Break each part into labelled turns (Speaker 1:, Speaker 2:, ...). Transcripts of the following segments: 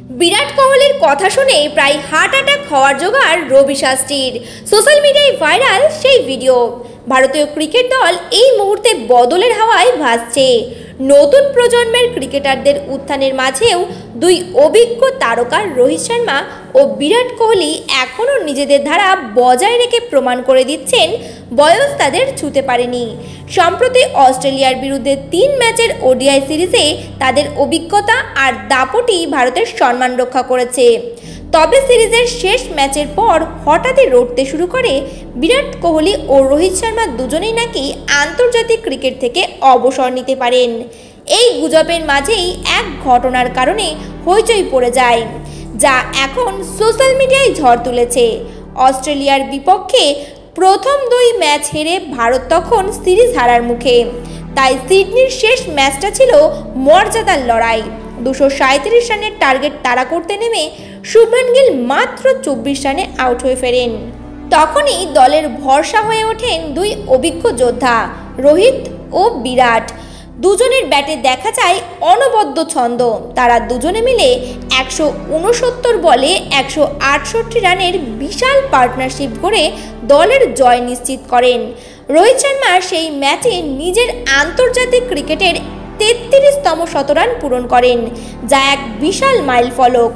Speaker 1: বিরাট কোহলির কথা শুনে প্রায় হার্ট অ্যাটাক হওয়ার জোগাড় রবি শাস্ত্রীর। সোশ্যাল মিডিয়ায় ভাইরাল সেই ভিডিও। ভারতীয় ক্রিকেট দল এই মুহূর্তে বদলের হাওয়ায় ভাসছে। নতুন প্রজন্মের ক্রিকেটারদের উত্থানের মাঝেও দুই অভিজ্ঞ তারকা রোহিত শর্মা ও বিরাট কোহলি এখনও নিজেদের ধারা বজায় রেখে প্রমাণ করে দিচ্ছেন বয়স তাদের ছুঁতে পারেনি। সম্প্রতি অস্ট্রেলিয়ার বিরুদ্ধে 3 ম্যাচের ওডিআই সিরিজে তাদের অভিজ্ঞতা আর দাপটই ভারতের সম্মান রক্ষা করেছে। তবে সিরিজের শেষ ম্যাচের পর হঠাৎই রটতে শুরু করে বিরাট কোহলি ও রোহিত শর্মা দুজনেই নাকি আন্তর্জাতিক ক্রিকেট থেকে অবসর নিতে পারেন। এই গুজবের মাঝেই এক ঘটনার কারণে হইচই পড়ে যায়, যা এখন সোশ্যাল মিডিয়ায় ঝড় তুলেছে। অস্ট্রেলিয়ার বিপক্ষে প্রথম 2 ম্যাচ হেরে ভারত তখন সিরিজ হারার মুখে। তাই সিডনির শেষ ম্যাচটা ছিল মর্যাদার লড়াই। 237 রানের টার্গেট তাড়া করতে নেমে শুভমান গিল মাত্র 24 রানে আউট হয়ে ফেরেন। তখনই দলের ভরসা হয়ে ওঠেন 2 অভিজ্ঞ যোদ্ধা রোহিত ও বিরাট। দুজনের ব্যাটে দেখা যায় অনবদ্য ছন্দ। তারা দুজনে মিলে 169 বলে 168 রানের বিশাল পার্টনারশিপ করে দলের জয় নিশ্চিত করেন। রোহিত শর্মা সেই ম্যাচে নিজের আন্তর্জাতিক ক্রিকেটের 33তম শতরান পূরণ করেন, যা এক বিশাল মাইল ফলক।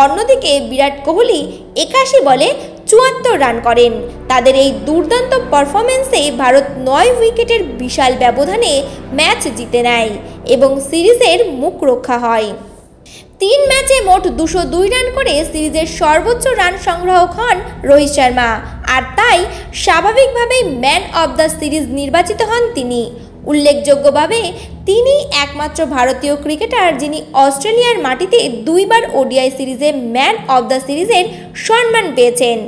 Speaker 1: অন্যদিকে বিরাট কোহলি 81 বলে 74 রান করেন। তাদের এই দুর্দান্ত পারফরমেন্সে ভারত 9 উইকেটের বিশাল ব্যবধানে ম্যাচ জিতে নেয় এবং সিরিজের মুখ রক্ষা হয়। 3 ম্যাচে মোট 202 রান করে সিরিজের সর্বোচ্চ রান সংগ্রাহক হন রোহিত শর্মা, আর তাই স্বাভাবিকভাবেই ম্যান অব দ্য সিরিজ নির্বাচিত হন তিনি। উল্লেখযোগ্যভাবে তিনি একমাত্র ভারতীয় ক্রিকেটার যিনি অস্ট্রেলিয়ার মাটিতে 2 বার ওডিআই সিরিজে ম্যান অব দ্য সিরিজের সম্মান পেয়েছেন।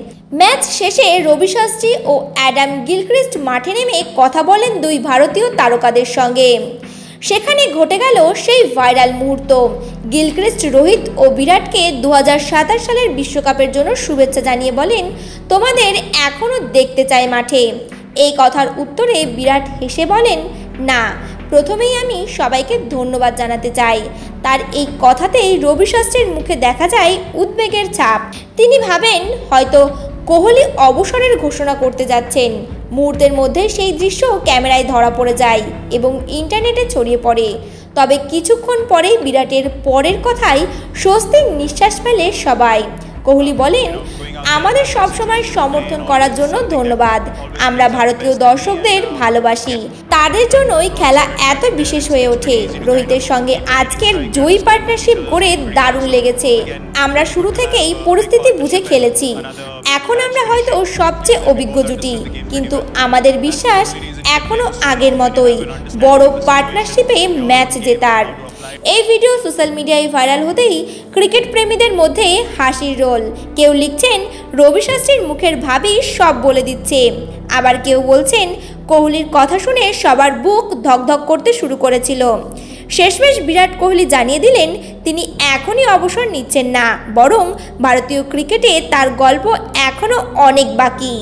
Speaker 1: ম্যাচ শেষে রবি শাস্ত্রী ও অ্যাডাম গিলক্রিস্ট মাঠে নেমে কথা বলেন 2 ভারতীয় তারকাদের সঙ্গে। সেখানে ঘটে গেল সেই ভাইরাল মুহূর্ত। গিলক্রিস্ট রোহিত ও বিরাটকে 2027 সালের বিশ্বকাপের জন্য শুভেচ্ছা জানিয়ে বলেন, তোমাদের এখনও দেখতে চাই মাঠে। এই কথার উত্তরে বিরাট হেসে বলেন, না, প্রথমেই আমি সবাইকে ধন্যবাদ জানাতে চাই। তার এই কথাতেই রবি শাস্ত্রীর মুখে দেখা যায় উদ্বেগের ছাপ। তিনি ভাবেন হয়তো কোহলি অবসরের ঘোষণা করতে যাচ্ছেন। মুহূর্তের মধ্যে সেই দৃশ্য ক্যামেরায় ধরা পড়ে যায় এবং ইন্টারনেটে ছড়িয়ে পড়ে। তবে কিছুক্ষণ পরেই বিরাটের পরের কথায় স্বস্তির নিঃশ্বাস ফেলে সবাই। কোহলি বলেন, আমাদের সবসময় সমর্থন করার জন্য ধন্যবাদ। আমরা ভারতীয় দর্শকদের ভালোবাসি, তাদের জন্যই খেলা এত বিশেষ হয়ে ওঠে। রোহিতের সঙ্গে আজকের জয়ী পার্টনারশিপ গড়ে দারুণ লেগেছে। আমরা শুরু থেকেই পরিস্থিতি বুঝে খেলেছি। এখন আমরা হয়তো সবচেয়ে অভিজ্ঞ জুটি, কিন্তু আমাদের বিশ্বাস এখনও আগের মতোই, বড় পার্টনারশিপে ম্যাচ জেতার। এই ভিডিও সোশ্যাল মিডিয়ায় ভাইরাল হতেই ক্রিকেট প্রেমীদের মধ্যে হাসির রোল। কেউ লিখছেন, রবি শাস্ত্রীর মুখের ভাবই সব বলে দিচ্ছে। আবার কেউ বলছেন, কোহলির কথা শুনে সবার বুক ধকধক করতে শুরু করেছিল। শেষমেশ বিরাট কোহলি জানিয়ে দিলেন, তিনি এখনই অবসর নিচ্ছেন না, বরং ভারতীয় ক্রিকেটে তার গল্প এখনও অনেক বাকি।